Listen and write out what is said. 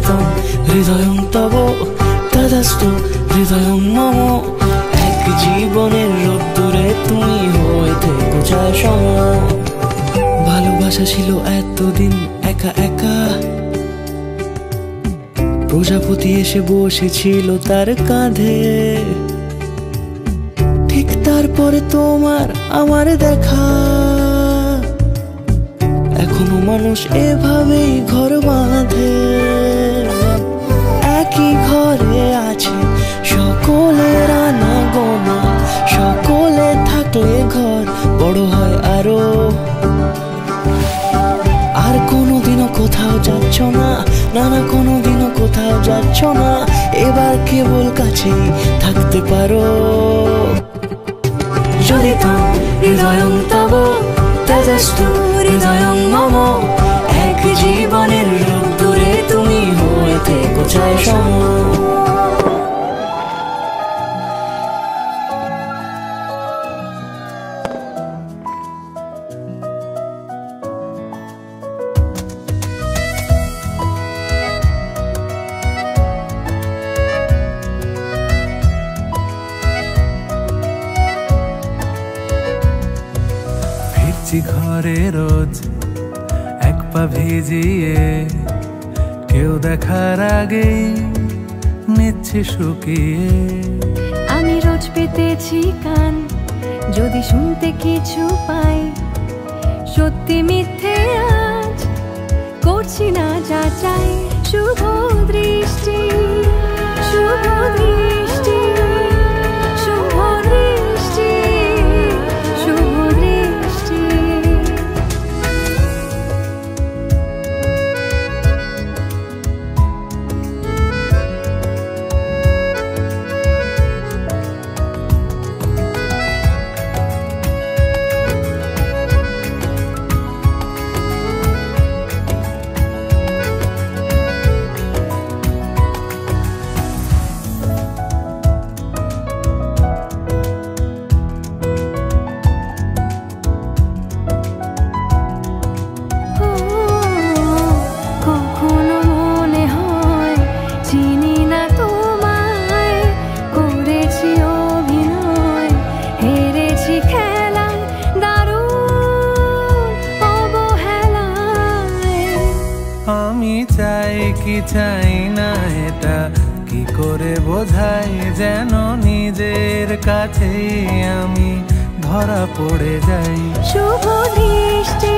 ঝরিতম হৃদয়ং তব তদস্তু হৃদয়ং মম। এক জীবনের রোদ্দুরে তুমি হয়ে থেকো যায় সম। ভালোবাসা ছিল এতদিন একা একা, প্রজাপতি এসে বসেছিল তার কাঁধে। ঠিক তারপরে তোমার আমার দেখা, এখনো মানুষ এভাবেই ঘর বাঁধে। একই ঘরে আছে সকলের আনাগোনা, সকলে থাকলে ঘর বড় হয় আরো। আর কোনোদিনও কোথাও যাচ্ছ না, না না কোনোদিনও কোথাও যাচ্ছ না, এবার কেবল কাছেই থাকতে পারো। ঝরিতম হৃদয়ং তব তদস্তু হৃদয়ং মম। এক জীবনের রোদ্দুরে তুমি হয়ে থেকো যায় সম। ঘরে রোজ এক পা ভিজিয়ে, কেউ দেখার আগেই নিচ্ছি শুকিয়ে। আমি রোজ পেতেছি কান, যদি শুনতে কিছু পাই। সত্যি মিথ্যে আজ করছি না যাচাই। শুভ দৃষ্টি শুভ দৃষ্টি শুভ দৃষ্টি শুভ দৃষ্টি। আমি চাই কি চাই না এটা কি করে বোঝাই, যেন নিজের কাছেই আমি ধরা পড়ে যাই। শুভ দৃষ্টি।